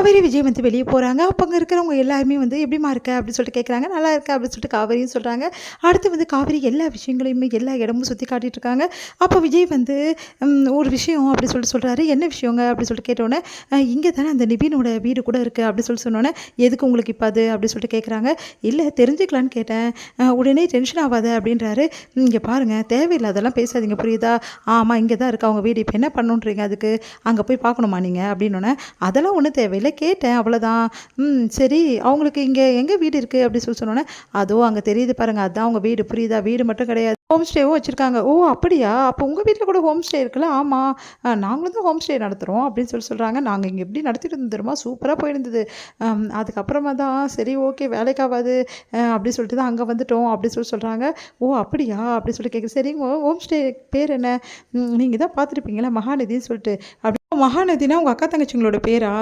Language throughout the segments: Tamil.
காவேரி விஜய் வந்து வெளியே போகிறாங்க. அப்போ அங்கே இருக்கிறவங்க எல்லாருமே வந்து எப்படிமா இருக்க அப்படின்னு சொல்லிட்டு கேட்குறாங்க. நல்லா இருக்க அப்படின்னு சொல்லிட்டு காவேரியும் சொல்கிறாங்க. அடுத்து வந்து காவேரி எல்லா விஷயங்களையுமே எல்லா இடமும் சுற்றி காட்டிட்டு இருக்காங்க. அப்போ விஜய் வந்து ஒரு விஷயம் அப்படி சொல்லிட்டு சொல்கிறாரு. என்ன விஷயங்க அப்படின்னு சொல்லிட்டு கேட்டோன்னே, இங்கே தானே அந்த நிபினோட வீடு கூட இருக்குது அப்படின்னு சொல்லி சொன்னோன்னே, எதுக்கு உங்களுக்கு இப்போ அது அப்படின்னு சொல்லிட்டு கேட்குறாங்க. இல்லை தெரிஞ்சுக்கலான்னு கேட்டேன். உடனே டென்ஷன் ஆகாத அப்படின்றாரு. இங்கே பாருங்கள் தேவையில்லாதெல்லாம் பேசாதீங்க புரியுதா? ஆமாம் இங்கே தான் இருக்கா அவங்க வீடு. இப்போ என்ன பண்ணுன்றீங்க அதுக்கு? அங்கே போய் பார்க்கணுமா நீங்கள் அப்படின்னோன்னே, அதெல்லாம் ஒன்றும் தேவையில்லை கேட்டேன் அவ்வளோதான். சரி அவங்களுக்கு இங்கே எங்கே வீடு இருக்குது அப்படி சொல்லி சொன்னோன்னே, அதோ அங்கே தெரியுது பாருங்கள் அதுதான் அவங்க வீடு புரியுதா? வீடு மட்டும் கிடையாது ஹோம் ஸ்டேவும் வச்சுருக்காங்க. ஓ அப்படியா? அப்போ உங்கள் வீட்டில் கூட ஹோம் ஸ்டே இருக்குல்ல? ஆமாம் நாங்களும் தான் ஹோம் ஸ்டே நடத்துகிறோம் அப்படின்னு சொல்லி சொல்கிறாங்க. நாங்கள் இங்கே எப்படி நடத்திட்டு இருந்தோம் தெரியுமா? சூப்பராக போயிருந்தது. அதுக்கப்புறமா தான் சரி ஓகே வேலைக்காகாது அப்படி சொல்லிட்டு தான் அங்கே வந்துட்டோம் அப்படி சொல்லி சொல்கிறாங்க. ஓ அப்படியா? அப்படி சொல்லி கேட்குறேன். சரிங்க ஹோம் ஸ்டே பேர் என்ன? நீங்கள் தான் பார்த்துருப்பீங்களா மகாநதின்னு சொல்லிட்டு. அப்படி மகாநதினா உங்கள் அக்கா தங்கச்சிங்களோட பேரா?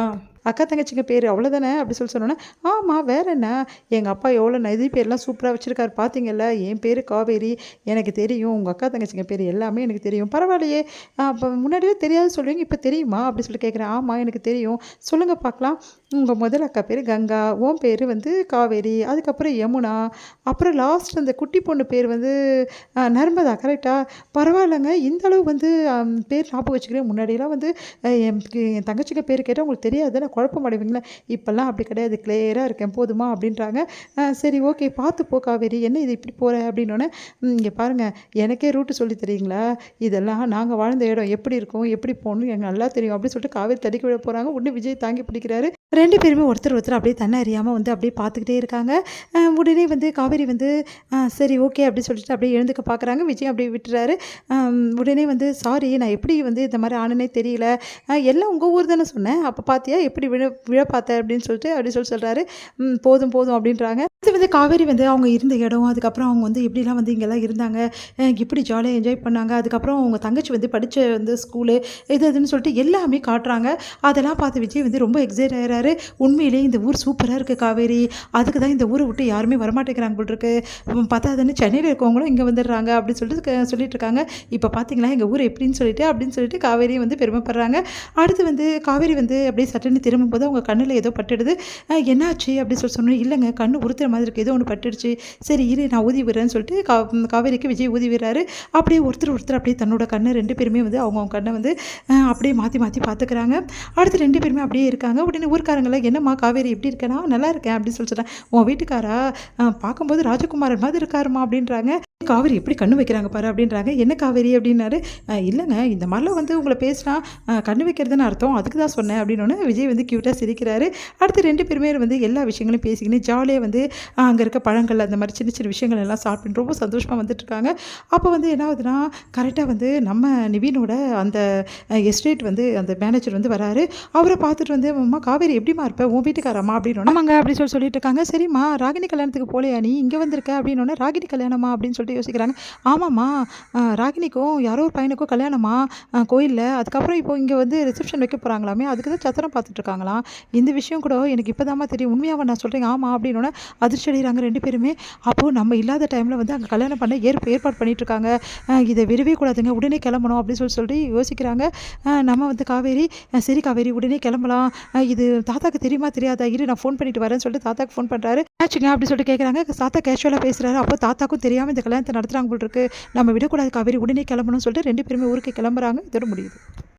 அக்கா தங்கச்சிங்க பேர் அவ்வளோதானே அப்படி சொல்லி சொன்னோன்னே, ஆமாம் வேற என்ன? எங்கள் அப்பா எவ்வளோ நதி பேர்லாம் சூப்பராக வச்சுருக்காரு பார்த்தீங்கல்ல. என் பேர் காவேரி எனக்கு தெரியும். உங்கள் அக்கா தங்கச்சிங்க பேர் எல்லாமே எனக்கு தெரியும். பரவாயில்லையே அப்போ முன்னாடியே தெரியாது சொல்லுவீங்க இப்போ தெரியுமா அப்படி சொல்லி கேட்குறேன். ஆமாம் எனக்கு தெரியும். சொல்லுங்கள் பார்க்கலாம். உங்கள் முதல் அக்கா பேர் கங்கா, உன் பேர் வந்து காவேரி, அதுக்கப்புறம் யமுனா, அப்புறம் லாஸ்ட் அந்த குட்டி பொண்ணு பேர் வந்து நர்மதா கரெக்டாக? பரவாயில்லைங்க இந்த அளவு வந்து பேர் ஞாபகம் வச்சுக்கிறேன். முன்னாடியெல்லாம் வந்து என் தங்கச்சிங்க பேர் கேட்டால் உங்களுக்கு தெரியாது குழப்பம் அடைவீங்களா? இப்போல்லாம் அப்படி கிடையாது கிளியராக இருக்கேன் போதுமா அப்படின்றாங்க. சரி ஓகே பார்த்து போ காவேரி என்ன இது இப்படி போகிற அப்படின்னோடனே, இங்கே பாருங்கள் எனக்கே ரூட்டு சொல்லி தெரியுங்களா? இதெல்லாம் நாங்கள் வாழ்ந்த இடம் எப்படி இருக்கும் எப்படி போகணும் எனக்கு நல்லா தெரியும் அப்படின்னு சொல்லிட்டு காவேரி தடுக்கி விட போகிறாங்க. உடனே விஜய் தாங்கி பிடிக்கிறாரு. ரெண்டு பேருமே ஒருத்தர் ஒருத்தர் அப்படியே தன்னை அறியாமல் வந்து அப்படியே பார்த்துக்கிட்டே இருக்காங்க. உடனே வந்து காவேரி வந்து சரி ஓகே அப்படின்னு சொல்லிட்டு அப்படியே எழுந்துக்க பார்க்குறாங்க. விஜய் அப்படியே விட்டுறாரு. உடனே வந்து சாரி நான் எப்படி வந்து இந்த மாதிரி ஆனனே தெரியல. எல்லாம் உங்கள் ஊர் தானே சொன்னேன். அப்போ பார்த்தியா எப்படி விழ பார்த்தேன் அப்படின்னு சொல்லிட்டு அப்படி சொல்கிறாரு. போதும் போதும் அப்படின்றாங்க. இது வந்து காவேரி வந்து அவங்க இருந்த இடம், அதுக்கப்புறம் அவங்க வந்து எப்படிலாம் வந்து இங்கெல்லாம் இருந்தாங்க, இப்படி ஜாலியாக என்ஜாய் பண்ணாங்க, அதுக்கப்புறம் அவங்க தங்கச்சி வந்து படித்த வந்து ஸ்கூலு இதுன்னு சொல்லிட்டு எல்லாமே காட்டுறாங்க. அதெல்லாம் பார்த்து விஜய் வந்து ரொம்ப எக்ஸைட் ஆகிறாரு. உண்மையிலேயே இந்த ஊர் சூப்பராக இருக்குது காவேரி, அதுக்கு தான் இந்த ஊரை விட்டு யாருமே வரமாட்டேங்கிறாங்க போல் இருக்கு. பார்த்தாதுன்னு சென்னையில் இருக்கவங்களும் இங்கே வந்துடுறாங்க அப்படின்னு சொல்லிட்டு சொல்லிட்டு இருக்காங்க. இப்போ பார்த்தீங்களா எங்கள் ஊர் எப்படின்னு சொல்லிட்டு காவேரியை வந்து பெருமைப்படுறாங்க. அடுத்து வந்து காவேரி வந்து அப்படியே சட்டுன்னு திரும்பும்போது அவங்க கண்ணில் ஏதோ பட்டுடுது. என்னாச்சு அப்படி சொன்னோம். இல்லைங்க கண்ணு உறுத்துற மாதிரி இருக்குது, ஏதோ ஒன்று பட்டுடுச்சு. சரி இரு நான் ஊதி விடுறேன்னு சொல்லிட்டு காவேரிக்கு விஜய் ஊதி விடுறாரு. அப்படியே ஒருத்தர் அப்படியே தன்னோட கண்ணை ரெண்டு பேருமே வந்து அவங்க கண்ணை வந்து அப்படியே மாற்றி மாற்றி பார்த்துக்கிறாங்க. அடுத்து ரெண்டு பேருமே அப்படியே இருக்காங்க. உடனே ஊர்க்காரங்கள என்னம்மா காவேரி எப்படி இருக்கேனா? நல்லா இருக்கேன் அப்படின்னு சொல்லிட்டு, உன் வீட்டுக்காரா பார்க்கும்போது ராஜகுமாரன் மாதிரி இருக்காருமா அப்படின்றாங்க. காவேரி எப்படி கண்ணு வைக்கிறாங்க பாரு அப்படின்றாங்க. என்ன காவேரி அப்படின்னாரு. இல்லைங்க இந்த மாதிரிலாம் வந்து உங்களை பேசினா கண்ணு வைக்கிறதுன்னு அர்த்தம், அதுக்கு தான் சொன்னேன் அப்படின்னோடனே விஜய் வந்து க்யூட்டாக சிரிக்கிறாரு. அடுத்து ரெண்டு பேருமே வந்து எல்லா விஷயங்களையும் பேசிக்கின்னு ஜாலியாக வந்து அங்கே இருக்க பழங்கள் அந்த மாதிரி சின்ன சின்ன விஷயங்கள் எல்லாம் சாப்பிட்டு ரொம்ப சந்தோஷமாக வந்துட்டுருக்காங்க. அப்போ வந்து என்ன ஆகுதுன்னா கரெக்டாக வந்து நம்ம நிவினோட அந்த எஸ்டேட் வந்து அந்த மேனேஜர் வந்து வராரு. அவரை பார்த்துட்டு வந்து அம்மா காவேரி எப்படிமா இருப்பேன் உன் வீட்டுக்காரம்மா அப்படின்னு ஆமாங்க அப்படி சொல்லிட்டு இருக்காங்க. சரிம்மா ராகினி கல்யாணத்துக்கு போலையா நீ இங்கே வந்திருக்க அப்படின்னோடனே ராகினி கல்யாணமா அப்படின்னு சொல்லிட்டு யோசிக்கிறாங்க. ஆமாம்மா ராகினிக்கும் யாரோ ஒரு பையனுக்கும் கல்யாணமா கோயிலில், அதுக்கப்புறம் இப்போ இங்கே வந்து ரிசப்ஷன் வைக்க போகிறாங்களாமே, அதுக்கு தான் சத்திரம் பார்த்துட்ருக்காங்களாம். இந்த விஷயம் கூட எனக்கு இப்போ தாம்மா தெரியும். உண்மையாக நான் சொல்கிறேன் ஆமாம் அப்படின்னோடனே அதிர்ச்சி அடைகிறாங்க ரெண்டு பேருமே. அப்போது நம்ம இல்லாத டைமில் வந்து அங்கே கல்யாணம் பண்ண ஏற்பாடு பண்ணிகிட்ருக்காங்க, இதை விடவே கூடாதுங்க உடனே கிளம்பணும் அப்படின்னு சொல்லிட்டு யோசிக்கிறாங்க. நம்ம வந்து காவேரி சரி காவேரி உடனே கிளம்பலாம், இது தாத்தாக்கு தெரியுமா தெரியாதா இரு நான் ஃபோன் பண்ணிட்டு வரேன்னு சொல்லிட்டு தாத்தாக்கு ஃபோன் பண்ணுறாரு. ஆச்சுங்க அப்படின்னு சொல்லிட்டு கேட்குறாங்க. தாத்தா கேஷுவலாக பேசுகிறாரு. அப்போ தாத்தாக்கும் தெரியாமல் இந்த கல்யாணத்தை நடத்துகிறாங்க போல் இருக்கு, நம்ம விடக்கூடாது காவேரி உடனே கிளம்பணும்னு சொல்லிட்டு ரெண்டு பேருமே ஊருக்கு கிளம்புறாங்க. இதோட முடியுது.